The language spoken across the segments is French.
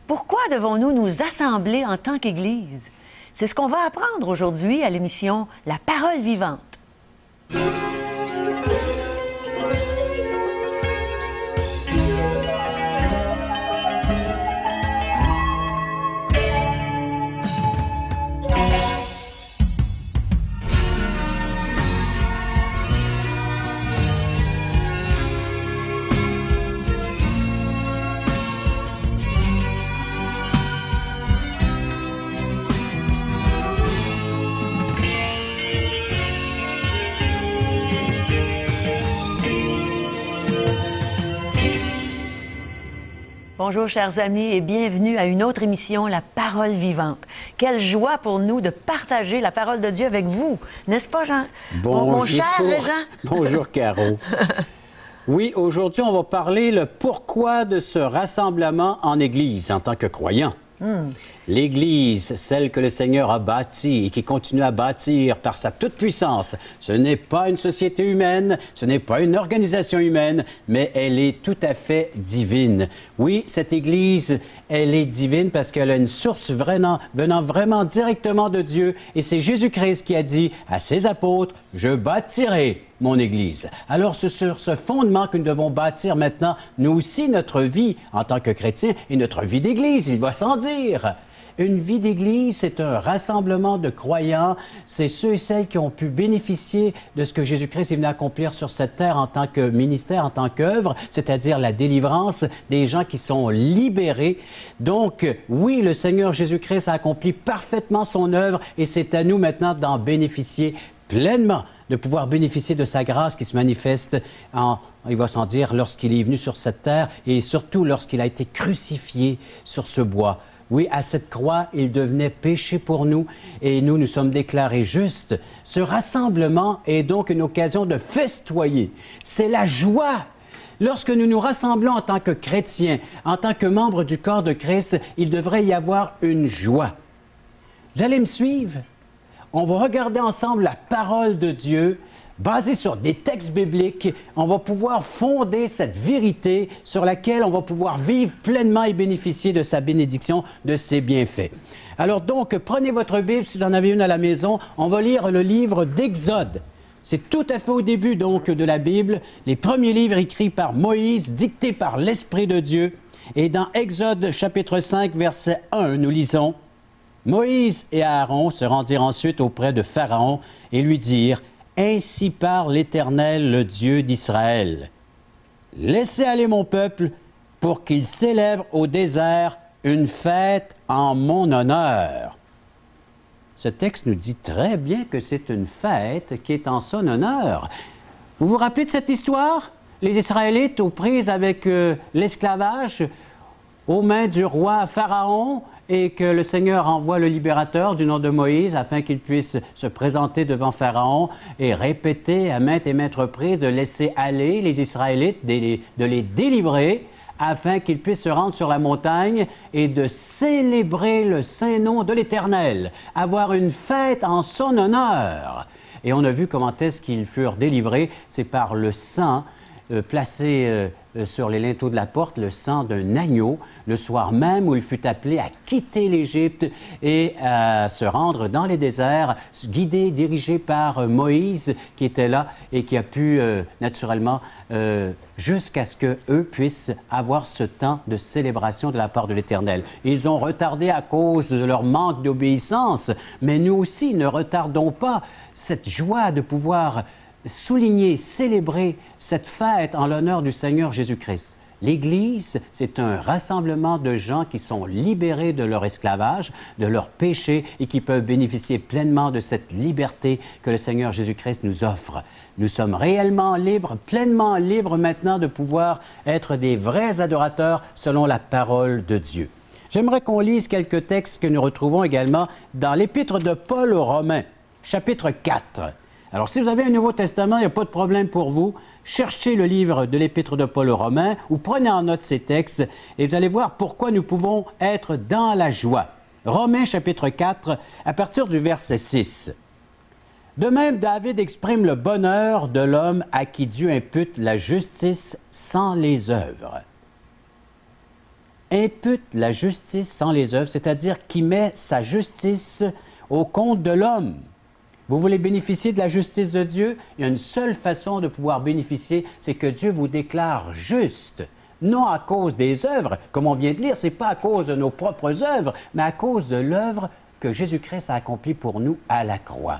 Pourquoi devons-nous nous assembler en tant qu'Église? C'est ce qu'on va apprendre aujourd'hui à l'émission La Parole vivante. Bonjour chers amis et bienvenue à une autre émission, La Parole vivante. Quelle joie pour nous de partager la parole de Dieu avec vous, n'est-ce pas Jean? Bonjour, mon cher Jean? Bonjour Caro. Oui, aujourd'hui on va parler le pourquoi de ce rassemblement en Église en tant que croyant. L'Église, celle que le Seigneur a bâtie et qui continue à bâtir par sa toute-puissance, ce n'est pas une société humaine, ce n'est pas une organisation humaine, mais elle est tout à fait divine. Oui, cette Église, elle est divine parce qu'elle a une source venant vraiment directement de Dieu et c'est Jésus-Christ qui a dit à ses apôtres, « Je bâtirai mon Église ». Alors c'est sur ce fondement que nous devons bâtir maintenant, nous aussi, notre vie en tant que chrétiens et notre vie d'Église, il va sans dire. Une vie d'Église, c'est un rassemblement de croyants, c'est ceux et celles qui ont pu bénéficier de ce que Jésus-Christ est venu accomplir sur cette terre en tant que ministère, en tant qu'œuvre, c'est-à-dire la délivrance des gens qui sont libérés. Donc, oui, le Seigneur Jésus-Christ a accompli parfaitement son œuvre et c'est à nous maintenant d'en bénéficier pleinement, de pouvoir bénéficier de sa grâce qui se manifeste, il va sans dire, lorsqu'il est venu sur cette terre et surtout lorsqu'il a été crucifié sur ce bois. Oui, à cette croix, il devenait péché pour nous et nous sommes déclarés justes. Ce rassemblement est donc une occasion de festoyer. C'est la joie. Lorsque nous nous rassemblons en tant que chrétiens, en tant que membres du corps de Christ, il devrait y avoir une joie. Vous allez me suivre? On va regarder ensemble la parole de Dieu, basée sur des textes bibliques. On va pouvoir fonder cette vérité sur laquelle on va pouvoir vivre pleinement et bénéficier de sa bénédiction, de ses bienfaits. Alors donc, prenez votre Bible, si vous en avez une à la maison, on va lire le livre d'Exode. C'est tout à fait au début donc de la Bible, les premiers livres écrits par Moïse, dictés par l'Esprit de Dieu. Et dans Exode chapitre 5, verset 1, nous lisons: Moïse et Aaron se rendirent ensuite auprès de Pharaon et lui dirent: Ainsi parle l'Éternel, le Dieu d'Israël. Laissez aller mon peuple pour qu'il célèbre au désert une fête en mon honneur. Ce texte nous dit très bien que c'est une fête qui est en son honneur. Vous vous rappelez de cette histoire? Les Israélites aux prises avec l'esclavage aux mains du roi Pharaon et que le Seigneur envoie le libérateur du nom de Moïse afin qu'il puisse se présenter devant Pharaon et répéter à maintes et maintes reprises de laisser aller les Israélites, de les délivrer afin qu'ils puissent se rendre sur la montagne et de célébrer le saint nom de l'Éternel, avoir une fête en son honneur. Et on a vu comment est-ce qu'ils furent délivrés, c'est par le sang placé sur les linteaux de la porte, le sang d'un agneau, le soir même où il fut appelé à quitter l'Égypte et à se rendre dans les déserts, guidé, dirigé par Moïse qui était là et qui a pu naturellement jusqu'à ce qu'eux puissent avoir ce temps de célébration de la part de l'Éternel. Ils ont retardé à cause de leur manque d'obéissance, mais nous aussi ne retardons pas cette joie de pouvoir souligner, célébrer cette fête en l'honneur du Seigneur Jésus-Christ. L'Église, c'est un rassemblement de gens qui sont libérés de leur esclavage, de leurs péchés et qui peuvent bénéficier pleinement de cette liberté que le Seigneur Jésus-Christ nous offre. Nous sommes réellement libres, pleinement libres maintenant de pouvoir être des vrais adorateurs selon la parole de Dieu. J'aimerais qu'on lise quelques textes que nous retrouvons également dans l'Épître de Paul aux Romains, chapitre 4. Alors, si vous avez un Nouveau Testament, il n'y a pas de problème pour vous. Cherchez le livre de l'Épître de Paul aux Romains ou prenez en note ces textes et vous allez voir pourquoi nous pouvons être dans la joie. Romains chapitre 4, à partir du verset 6. De même, David exprime le bonheur de l'homme à qui Dieu impute la justice sans les œuvres. impute la justice sans les œuvres, c'est-à-dire qui met sa justice au compte de l'homme. Vous voulez bénéficier de la justice de Dieu? Il y a une seule façon de pouvoir bénéficier, c'est que Dieu vous déclare juste. Non à cause des œuvres, comme on vient de lire, ce n'est pas à cause de nos propres œuvres, mais à cause de l'œuvre que Jésus-Christ a accomplie pour nous à la croix.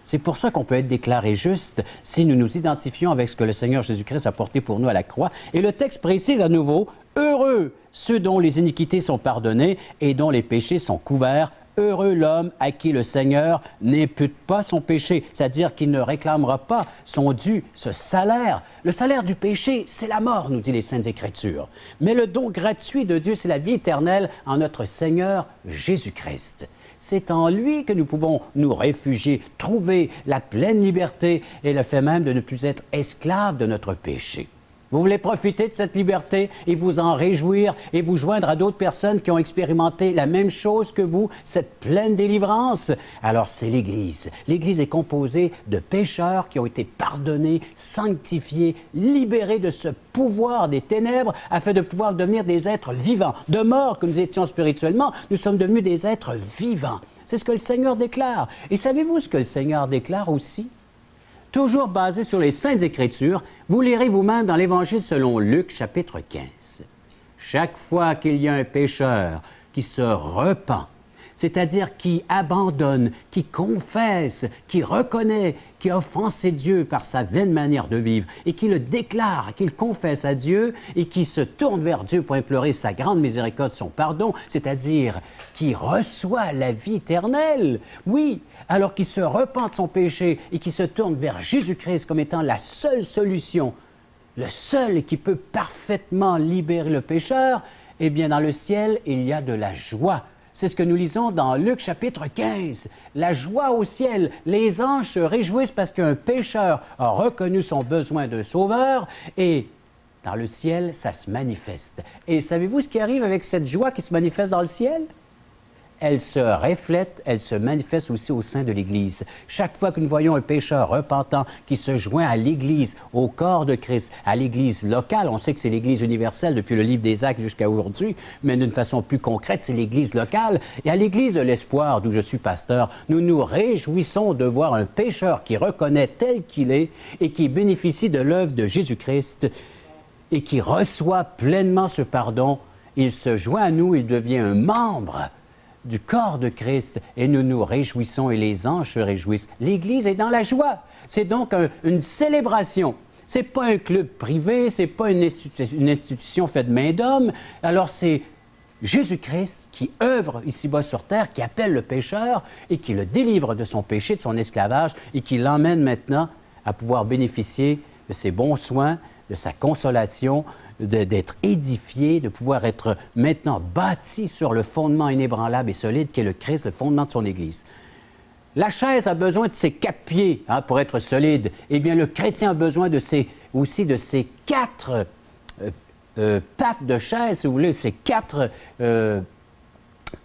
C'est pour ça qu'on peut être déclaré juste si nous nous identifions avec ce que le Seigneur Jésus-Christ a porté pour nous à la croix. Et le texte précise à nouveau, « Heureux ceux dont les iniquités sont pardonnées et dont les péchés sont couverts. Heureux l'homme à qui le Seigneur n'impute pas son péché, c'est-à-dire qu'il ne réclamera pas son dû, ce salaire. Le salaire du péché, c'est la mort, nous dit les Saintes Écritures. Mais le don gratuit de Dieu, c'est la vie éternelle en notre Seigneur Jésus-Christ. C'est en lui que nous pouvons nous réfugier, trouver la pleine liberté et le fait même de ne plus être esclaves de notre péché. Vous voulez profiter de cette liberté et vous en réjouir et vous joindre à d'autres personnes qui ont expérimenté la même chose que vous, cette pleine délivrance? Alors c'est l'Église. L'Église est composée de pécheurs qui ont été pardonnés, sanctifiés, libérés de ce pouvoir des ténèbres afin de pouvoir devenir des êtres vivants. De mort que nous étions spirituellement, nous sommes devenus des êtres vivants. C'est ce que le Seigneur déclare. Et savez-vous ce que le Seigneur déclare aussi? Toujours basé sur les Saintes Écritures, vous lirez vous-même dans l'Évangile selon Luc, chapitre 15. Chaque fois qu'il y a un pécheur qui se repent, c'est-à-dire qui abandonne, qui confesse, qui reconnaît, qui a offensé Dieu par sa vaine manière de vivre, et qui le déclare, qu'il confesse à Dieu, et qui se tourne vers Dieu pour implorer sa grande miséricorde, son pardon, c'est-à-dire qui reçoit la vie éternelle. Oui, alors qu'il se repent de son péché et qui se tourne vers Jésus-Christ comme étant la seule solution, le seul qui peut parfaitement libérer le pécheur, eh bien dans le ciel, il y a de la joie. C'est ce que nous lisons dans Luc chapitre 15. La joie au ciel. Les anges se réjouissent parce qu'un pécheur a reconnu son besoin de sauveur et dans le ciel, ça se manifeste. Et savez-vous ce qui arrive avec cette joie qui se manifeste dans le ciel? Elle se reflète, elle se manifeste aussi au sein de l'Église. Chaque fois que nous voyons un pécheur repentant qui se joint à l'Église, au corps de Christ, à l'Église locale, on sait que c'est l'Église universelle depuis le livre des Actes jusqu'à aujourd'hui, mais d'une façon plus concrète, c'est l'Église locale. Et à l'Église de l'Espoir, d'où je suis pasteur, nous nous réjouissons de voir un pécheur qui reconnaît tel qu'il est et qui bénéficie de l'œuvre de Jésus-Christ et qui reçoit pleinement ce pardon. Il se joint à nous, il devient un membre du corps de Christ, et nous nous réjouissons et les anges se réjouissent. L'Église est dans la joie. C'est donc une célébration. Ce n'est pas un club privé, ce n'est pas une institution faite de main d'homme. Alors c'est Jésus-Christ qui œuvre ici-bas sur terre, qui appelle le pécheur et qui le délivre de son péché, de son esclavage, et qui l'emmène maintenant à pouvoir bénéficier de ses bons soins, de sa consolation, d'être édifié, de pouvoir être maintenant bâti sur le fondement inébranlable et solide qu'est le Christ, le fondement de son Église. La chaise a besoin de ses 4 pieds pour être solide. Eh bien, le chrétien a besoin aussi de ses 4 pattes de chaise, si vous voulez, ces 4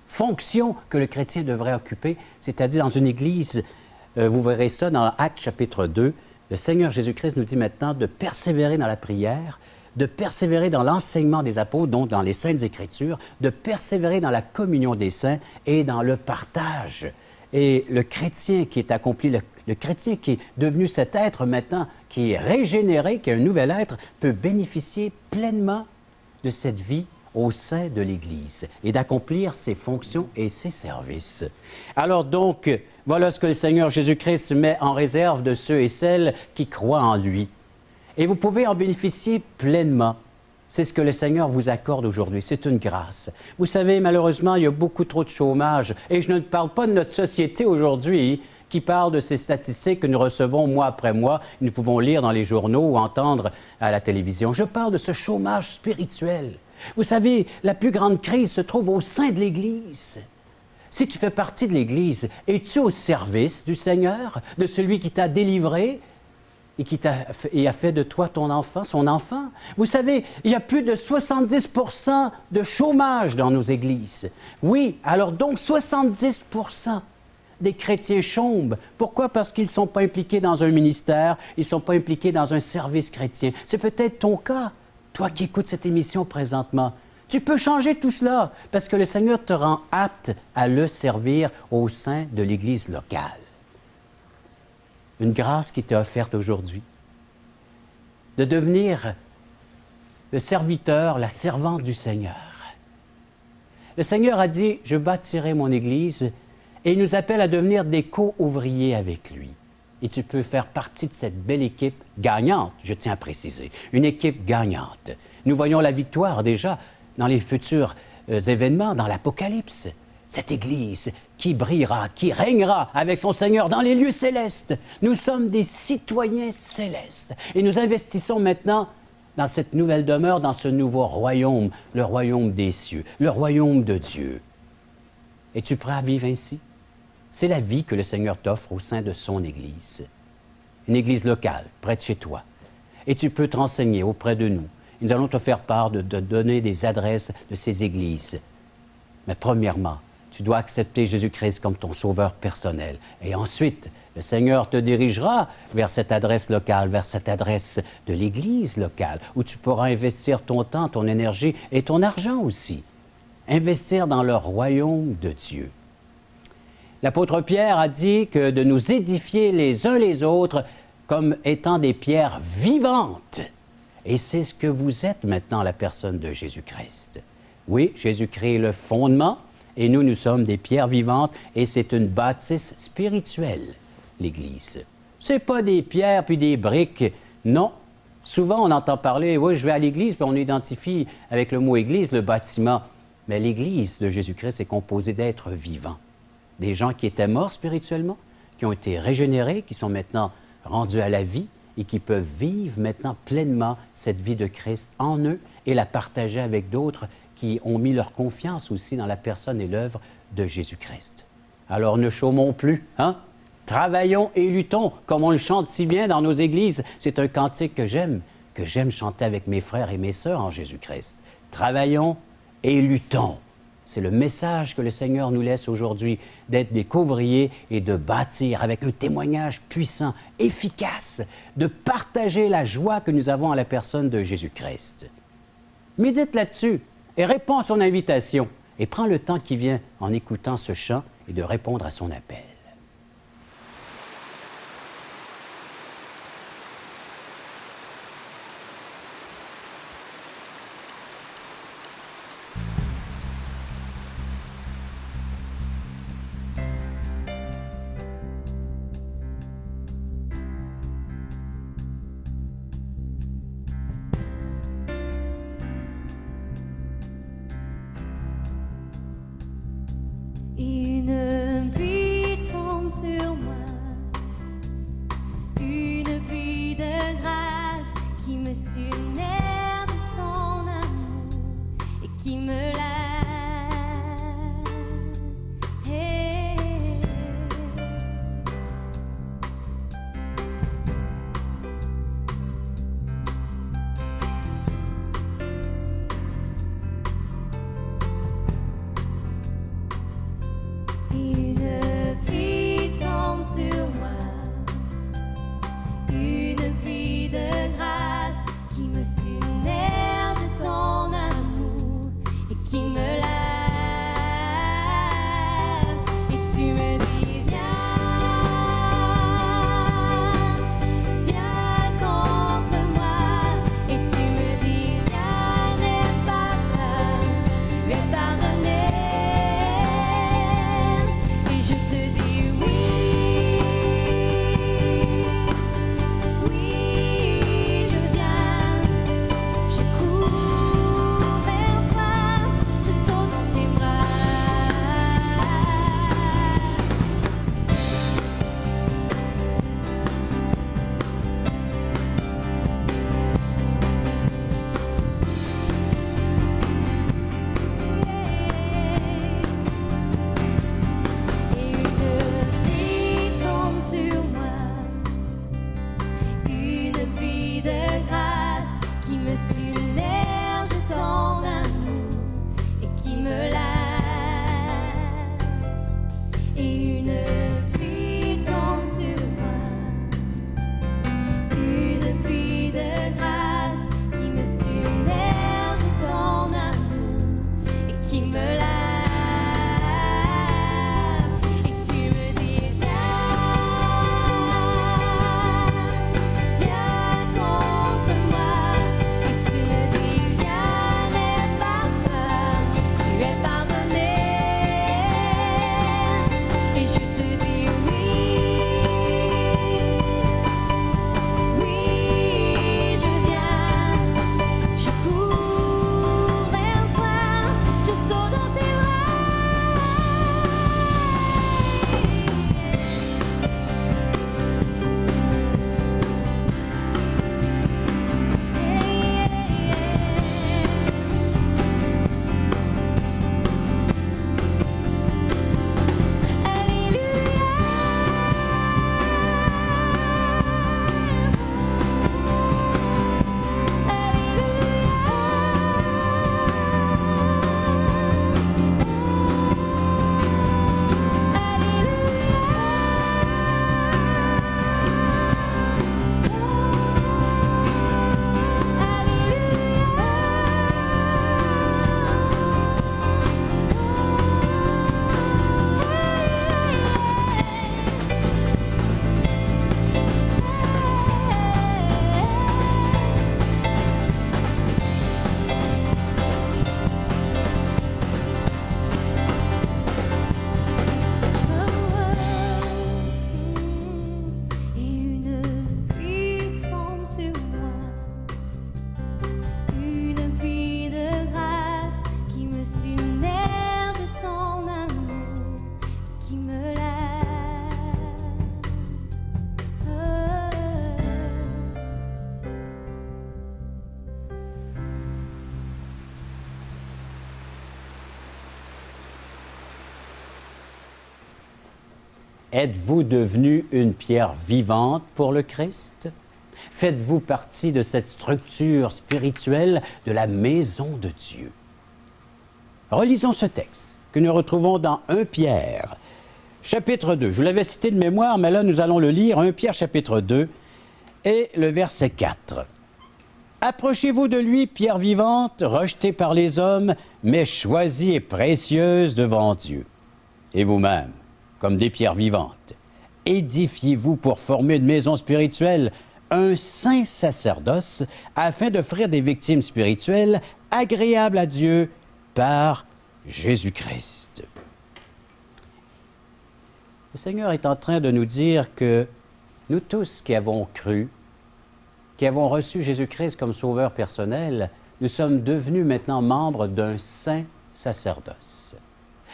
fonctions que le chrétien devrait occuper, c'est-à-dire dans une Église. Vous verrez ça dans Actes chapitre 2. Le Seigneur Jésus-Christ nous dit maintenant de persévérer dans la prière, de persévérer dans l'enseignement des apôtres, donc dans les Saintes Écritures, de persévérer dans la communion des saints et dans le partage. Et le chrétien qui est accompli, le chrétien qui est devenu cet être maintenant, qui est régénéré, qui est un nouvel être, peut bénéficier pleinement de cette vie au sein de l'Église et d'accomplir ses fonctions et ses services. Alors donc, voilà ce que le Seigneur Jésus-Christ met en réserve de ceux et celles qui croient en lui. Et vous pouvez en bénéficier pleinement. C'est ce que le Seigneur vous accorde aujourd'hui. C'est une grâce. Vous savez, malheureusement, il y a beaucoup trop de chômage. Et je ne parle pas de notre société aujourd'hui qui parle de ces statistiques que nous recevons mois après mois, nous pouvons lire dans les journaux ou entendre à la télévision. Je parle de ce chômage spirituel. Vous savez, la plus grande crise se trouve au sein de l'Église. Si tu fais partie de l'Église, es-tu au service du Seigneur, de celui qui t'a délivré et a fait de toi ton enfant, son enfant? Vous savez, il y a plus de 70% de chômage dans nos églises. Oui, alors donc 70% des chrétiens chôment. Pourquoi? Parce qu'ils ne sont pas impliqués dans un ministère, ils ne sont pas impliqués dans un service chrétien. C'est peut-être ton cas, toi qui écoutes cette émission présentement. Tu peux changer tout cela parce que le Seigneur te rend apte à le servir au sein de l'Église locale. Une grâce qui t'est offerte aujourd'hui, de devenir le serviteur, la servante du Seigneur. Le Seigneur a dit, je bâtirai mon Église, et il nous appelle à devenir des co-ouvriers avec lui. Et tu peux faire partie de cette belle équipe gagnante, je tiens à préciser, une équipe gagnante. Nous voyons la victoire déjà dans les futurs événements, dans l'Apocalypse. Cette Église qui brillera, qui régnera avec son Seigneur dans les lieux célestes. Nous sommes des citoyens célestes et nous investissons maintenant dans cette nouvelle demeure, dans ce nouveau royaume, le royaume des cieux, le royaume de Dieu. Es-tu prêt à vivre ainsi? C'est la vie que le Seigneur t'offre au sein de son Église. Une Église locale, près de chez toi. Et tu peux te renseigner auprès de nous. Nous allons te faire part de donner des adresses de ces églises. Mais premièrement, tu dois accepter Jésus-Christ comme ton sauveur personnel. Et ensuite, le Seigneur te dirigera vers cette adresse locale, vers cette adresse de l'Église locale, où tu pourras investir ton temps, ton énergie et ton argent aussi. Investir dans le royaume de Dieu. L'apôtre Pierre a dit que de nous édifier les uns les autres comme étant des pierres vivantes. Et c'est ce que vous êtes maintenant, la personne de Jésus-Christ. Oui, Jésus-Christ est le fondement, et nous, nous sommes des pierres vivantes, et c'est une bâtisse spirituelle, l'Église. C'est pas des pierres puis des briques, non. Souvent, on entend parler, oui, je vais à l'Église, puis on identifie avec le mot Église le bâtiment. Mais l'Église de Jésus-Christ est composée d'êtres vivants. Des gens qui étaient morts spirituellement, qui ont été régénérés, qui sont maintenant rendus à la vie, et qui peuvent vivre maintenant pleinement cette vie de Christ en eux et la partager avec d'autres qui ont mis leur confiance aussi dans la personne et l'œuvre de Jésus-Christ. Alors ne chômons plus, hein? Travaillons et luttons, comme on le chante si bien dans nos églises. C'est un cantique que j'aime chanter avec mes frères et mes sœurs en Jésus-Christ. Travaillons et luttons. C'est le message que le Seigneur nous laisse aujourd'hui, d'être des couvriers et de bâtir avec un témoignage puissant, efficace, de partager la joie que nous avons à la personne de Jésus-Christ. Médite là-dessus et réponds à son invitation et prends le temps qui vient en écoutant ce chant et de répondre à son appel. Une pluie tombe sur moi, une pluie de grâce qui me submerge de son amour et qui me lave. Une pluie tombe sur moi, une pluie de grâce qui me submerge de ton amour et Êtes-vous devenu une pierre vivante pour le Christ? Faites-vous partie de cette structure spirituelle de la maison de Dieu? Relisons ce texte que nous retrouvons dans 1 Pierre, chapitre 2. Je vous l'avais cité de mémoire, mais là nous allons le lire, 1 Pierre, chapitre 2, et le verset 4. Approchez-vous de lui, pierre vivante, rejetée par les hommes, mais choisie et précieuse devant Dieu. Et vous-même, comme des pierres vivantes, édifiez-vous pour former une maison spirituelle, un saint sacerdoce, afin d'offrir des victimes spirituelles agréables à Dieu par Jésus-Christ. Le Seigneur est en train de nous dire que nous tous qui avons cru, qui avons reçu Jésus-Christ comme sauveur personnel, nous sommes devenus maintenant membres d'un saint sacerdoce.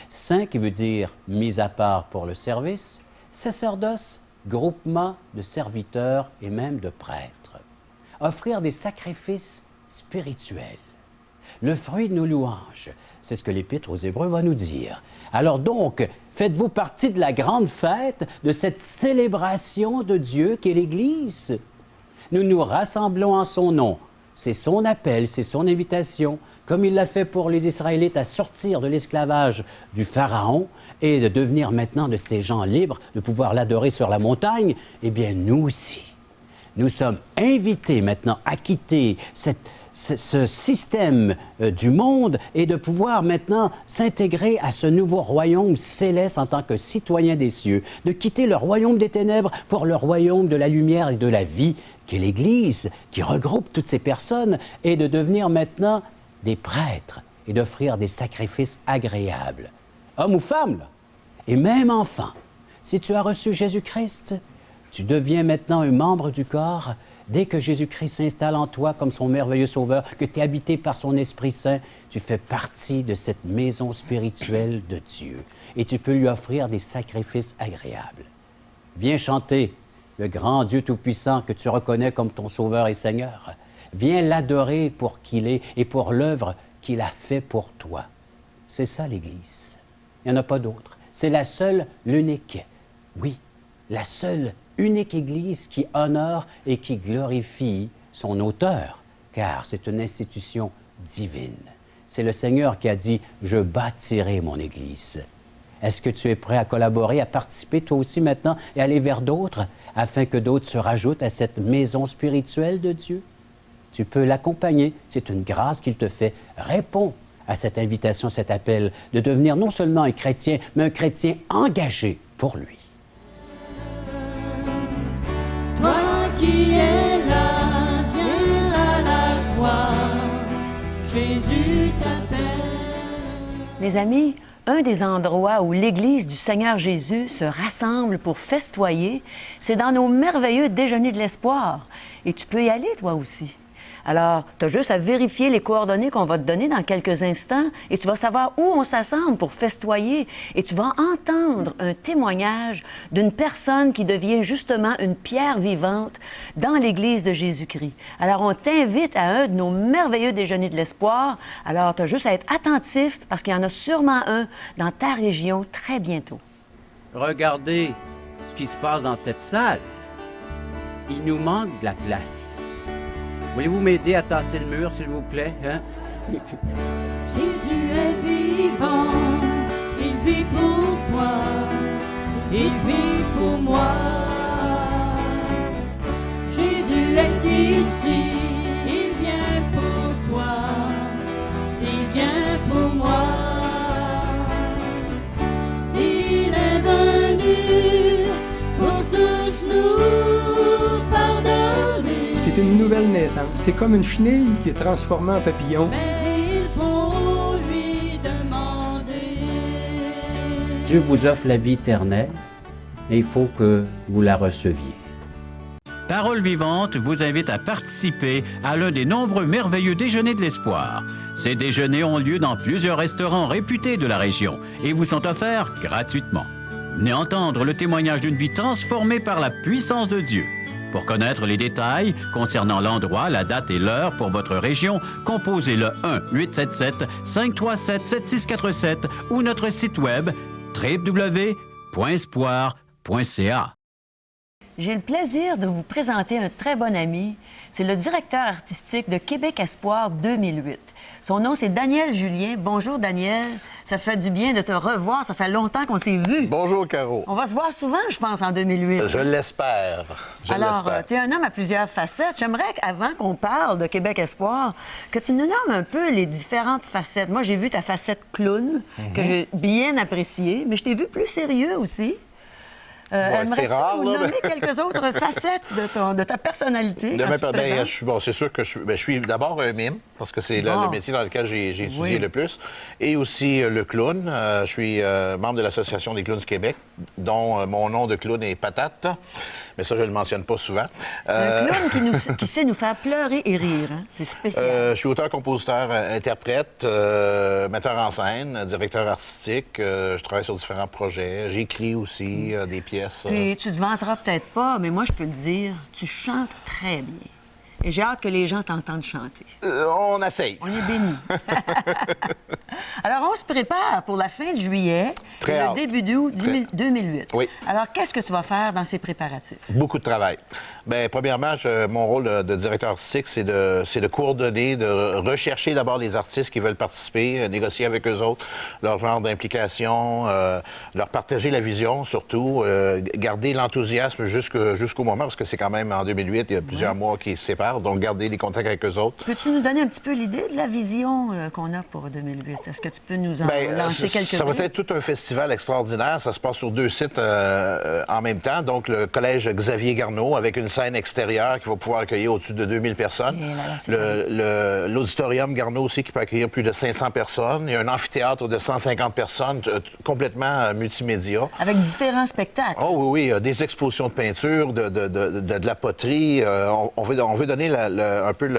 Saint qui veut dire mis à part pour le service, sacerdoce, groupement de serviteurs et même de prêtres. Offrir des sacrifices spirituels. Le fruit de nos louanges, c'est ce que l'Épître aux Hébreux va nous dire. Alors donc, faites-vous partie de la grande fête, de cette célébration de Dieu qu'est l'Église. Nous nous rassemblons en son nom. C'est son appel, c'est son invitation, comme il l'a fait pour les Israélites à sortir de l'esclavage du Pharaon et de devenir maintenant de ces gens libres, de pouvoir l'adorer sur la montagne. Eh bien, nous aussi, nous sommes invités maintenant à quitter ce système du monde et de pouvoir maintenant s'intégrer à ce nouveau royaume céleste en tant que citoyen des cieux, de quitter le royaume des ténèbres pour le royaume de la lumière et de la vie, qui est l'Église, qui regroupe toutes ces personnes, et de devenir maintenant des prêtres et d'offrir des sacrifices agréables. Hommes ou femmes, là, et même enfants. Si tu as reçu Jésus-Christ, tu deviens maintenant un membre du corps. Dès que Jésus-Christ s'installe en toi comme son merveilleux sauveur, que tu es habité par son Esprit Saint, tu fais partie de cette maison spirituelle de Dieu. Et tu peux lui offrir des sacrifices agréables. Viens chanter le grand Dieu Tout-Puissant que tu reconnais comme ton Sauveur et Seigneur. Viens l'adorer pour qui il est et pour l'œuvre qu'il a fait pour toi. C'est ça l'Église. Il n'y en a pas d'autre. C'est la seule, l'unique. Oui, la seule, unique Église qui honore et qui glorifie son auteur, car c'est une institution divine. C'est le Seigneur qui a dit « Je bâtirai mon Église ». Est-ce que tu es prêt à collaborer, à participer toi aussi maintenant et aller vers d'autres, afin que d'autres se rajoutent à cette maison spirituelle de Dieu? Tu peux l'accompagner, c'est une grâce qu'il te fait. Réponds à cette invitation, cet appel, de devenir non seulement un chrétien, mais un chrétien engagé pour lui. Toi qui es là, viens à la croix, Jésus t'appelle. Les amis, un des endroits où l'Église du Seigneur Jésus se rassemble pour festoyer, c'est dans nos merveilleux déjeuners de l'espoir. Et tu peux y aller, toi aussi. Alors, tu as juste à vérifier les coordonnées qu'on va te donner dans quelques instants et tu vas savoir où on s'assemble pour festoyer. Et tu vas entendre un témoignage d'une personne qui devient justement une pierre vivante dans l'Église de Jésus-Christ. Alors, on t'invite à un de nos merveilleux déjeuners de l'espoir. Alors, tu as juste à être attentif parce qu'il y en a sûrement un dans ta région très bientôt. Regardez ce qui se passe dans cette salle. Il nous manque de la place. Voulez-vous m'aider à tasser le mur, s'il vous plaît? Hein? Jésus est vivant, il vit pour toi, il vit pour moi. Jésus est ici, il vient pour toi, il vient pour moi. Il est venu pour tous nous pardonner. C'est une nouvelle naissance. C'est comme une chenille qui est transformée en papillon. Mais il faut lui demander. Dieu vous offre la vie éternelle et il faut que vous la receviez. Parole vivante vous invite à participer à l'un des nombreux merveilleux déjeuners de l'espoir. Ces déjeuners ont lieu dans plusieurs restaurants réputés de la région et vous sont offerts gratuitement. Venez entendre le témoignage d'une vie transformée par la puissance de Dieu. Pour connaître les détails concernant l'endroit, la date et l'heure pour votre région, composez le 1-877-537-7647 ou notre site web www.espoir.org. J'ai le plaisir de vous présenter un très bon ami. C'est le directeur artistique de Québec Espoir 2008. Son nom, c'est Daniel Julien. Bonjour, Daniel. Ça fait du bien de te revoir. Ça fait longtemps qu'on s'est vu. Bonjour, Caro. On va se voir souvent, je pense, en 2008. Je l'espère. Alors, tu es un homme à plusieurs facettes. J'aimerais qu'avant qu'on parle de Québec Espoir, que tu nous nommes un peu les différentes facettes. Moi, j'ai vu ta facette clown, que j'ai bien appréciée, mais je t'ai vu plus sérieux aussi. Aimerais-tu nous nommer quelques autres facettes de ta personnalité? C'est sûr que je suis d'abord un mime, parce que c'est le métier dans lequel j'ai étudié le plus, et aussi le clown. Je suis membre de l'Association des clowns du Québec, dont mon nom de clown est Patate, mais ça, je ne le mentionne pas souvent. Un clown qui sait nous faire pleurer et rire, hein? C'est spécial. Je suis auteur, compositeur, interprète, metteur en scène, directeur artistique. Je travaille sur différents projets. J'écris aussi des pièces. Puis tu te vanteras peut-être pas, mais moi, je peux te dire, tu chantes très bien. Et j'ai hâte que les gens t'entendent chanter. On essaye. On est bénis. Alors, on se prépare pour la fin de juillet et le début d'août 2008. Oui. Alors, qu'est-ce que tu vas faire dans ces préparatifs? Beaucoup de travail. Bien, premièrement, mon rôle de directeur artistique, c'est de coordonner, de rechercher d'abord les artistes qui veulent participer, négocier avec eux autres leur genre d'implication, leur partager la vision, surtout, garder l'enthousiasme jusqu'au moment, parce que c'est quand même en 2008, il y a plusieurs mois qui se séparent. Donc, garder les contacts avec eux autres. Peux-tu nous donner un petit peu l'idée de la vision qu'on a pour 2008? Est-ce que tu peux nous en lancer quelques-uns? Ça va être tout un festival extraordinaire. Ça se passe sur 2 sites en même temps. Donc, le collège Xavier Garneau, avec une scène extérieure qui va pouvoir accueillir au-dessus de 2000 personnes. L'auditorium Garneau aussi, qui peut accueillir plus de 500 personnes. Il y a un amphithéâtre de 150 personnes, complètement multimédia. Avec différents spectacles. Oh oui, oui. Des expositions de peinture, de la poterie. On veut donner un peu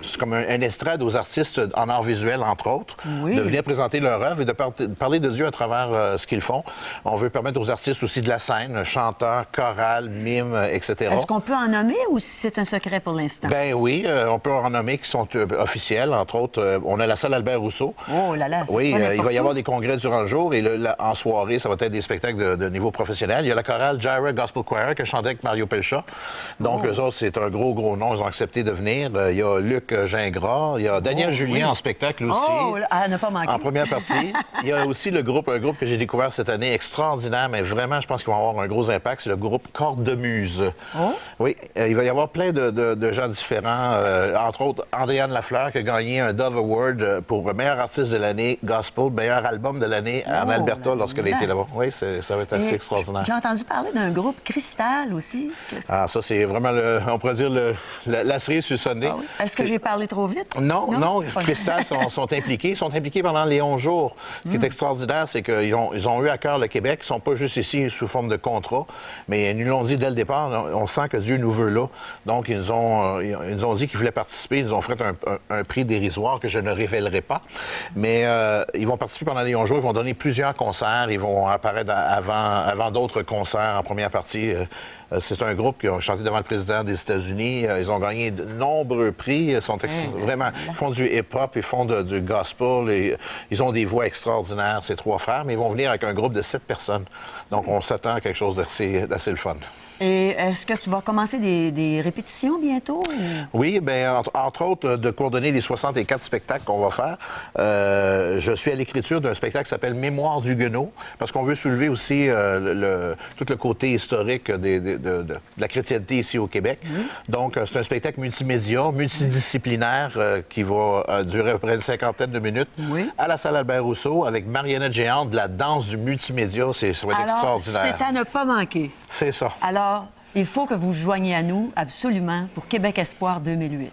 c'est comme un estrade aux artistes en art visuel, entre autres, de venir présenter leur œuvre et de parler de Dieu à travers ce qu'ils font. On veut permettre aux artistes aussi de la scène, chanteurs, chorales, mimes, etc. Est-ce qu'on peut en nommer ou si c'est un secret pour l'instant? Ben oui, on peut en nommer qui sont officiels, entre autres. On a la salle Albert Rousseau. Oh là là! Oui, il va y avoir des congrès durant le jour et en soirée, ça va être des spectacles de niveau professionnel. Il y a la chorale Gyra Gospel Choir qui a chanté avec Mario Pelcha. Donc, eux autres, c'est un gros nom. Ils ont accepté de venir. Il y a Luc Gingras, il y a Daniel Julien en spectacle aussi. À ne pas manquer. En première partie. Il y a aussi un groupe que j'ai découvert cette année, extraordinaire, mais vraiment, je pense qu'ils vont avoir un gros impact, c'est le groupe Corde de Muse. Oui, il va y avoir plein de gens différents, entre autres Andréane Lafleur qui a gagné un Dove Award pour meilleur artiste de l'année Gospel, meilleur album de l'année en Alberta lorsqu'elle a été là-bas. Oui, ça va être assez extraordinaire. J'ai entendu parler d'un groupe Cristal aussi. Ah, ça, c'est vraiment, on pourrait dire, la cerise sur le Sunday. Ah oui? Est-ce que j'ai parlé trop vite? Non. Cristal sont impliqués. Ils sont impliqués pendant les 11 jours. Ce qui est extraordinaire, c'est qu'ils ont eu à cœur le Québec. Ils ne sont pas juste ici sous forme de contrat, mais ils nous l'ont dit dès le départ. On sent que Dieu nous veut là. Donc, ils nous ont dit qu'ils voulaient participer. Ils ont fait un prix dérisoire que je ne révélerai pas. Mais ils vont participer pendant les 11 jours. Ils vont donner plusieurs concerts. Ils vont apparaître avant d'autres concerts en première partie. C'est un groupe qui a chanté devant le président des États-Unis. Ils ont gagné de nombreux prix. Ils sont vraiment, ils font du hip-hop, ils font du gospel. Ils ont des voix extraordinaires, ces 3 frères, mais ils vont venir avec un groupe de 7 personnes. Donc, on s'attend à quelque chose d'assez le fun. Et est-ce que tu vas commencer des répétitions bientôt? Oui, bien, entre autres, de coordonner les 64 spectacles qu'on va faire. Je suis à l'écriture d'un spectacle qui s'appelle Mémoire du Guenot, parce qu'on veut soulever aussi tout le côté historique de la chrétienté ici au Québec. Donc, c'est un spectacle multimédia, multidisciplinaire, qui va durer à peu près une 50aine de minutes, à la salle Albert Rousseau, avec marionnette géante, de la danse du multimédia. Ça va être extraordinaire. C'est à ne pas manquer. C'est ça. Alors, il faut que vous joigniez à nous, absolument, pour Québec Espoir 2008.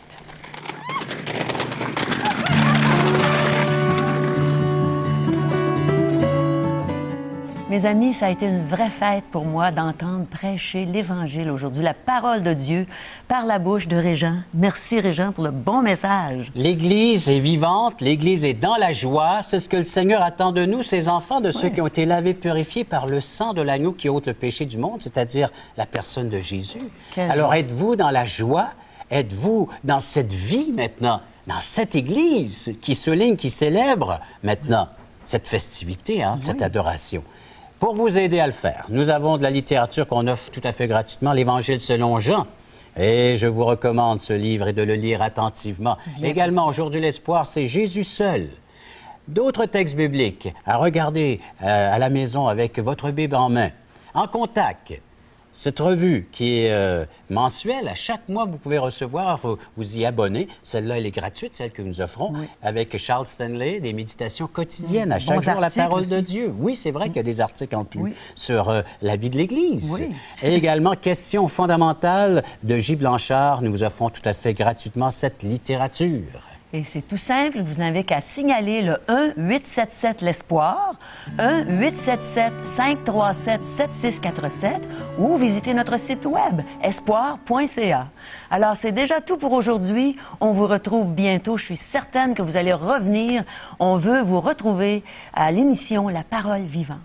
Mes amis, ça a été une vraie fête pour moi d'entendre prêcher l'Évangile aujourd'hui, la parole de Dieu par la bouche de Régent. Merci Régent pour le bon message. L'Église est vivante, l'Église est dans la joie. C'est ce que le Seigneur attend de nous, ses enfants, de ceux qui ont été lavés, purifiés par le sang de l'agneau qui ôte le péché du monde, c'est-à-dire la personne de Jésus. Alors êtes-vous dans la joie? Êtes-vous dans cette vie maintenant, dans cette Église qui souligne, qui célèbre maintenant cette festivité, cette adoration? Pour vous aider à le faire, nous avons de la littérature qu'on offre tout à fait gratuitement, l'Évangile selon Jean. Et je vous recommande ce livre et de le lire attentivement. Bien. Également, aujourd'hui, l'espoir, c'est Jésus seul. D'autres textes bibliques à regarder à la maison avec votre Bible en main. En contact, cette revue qui est mensuelle, à chaque mois, vous pouvez recevoir, vous y abonner. Celle-là, elle est gratuite, celle que nous offrons, Oui. avec Charles Stanley, des méditations quotidiennes, à Bons chaque jour, la articles parole de aussi. Dieu. Oui, c'est vrai qu'il y a des articles en plus Oui. sur la vie de l'Église. Oui. Et également, questions fondamentales de J. Blanchard. Nous vous offrons tout à fait gratuitement cette littérature. Et c'est tout simple, je vous invite à signaler le 1-877-L'Espoir, 1-877-537-7647 ou visiter notre site web, espoir.ca. Alors, c'est déjà tout pour aujourd'hui. On vous retrouve bientôt. Je suis certaine que vous allez revenir. On veut vous retrouver à l'émission La Parole vivante.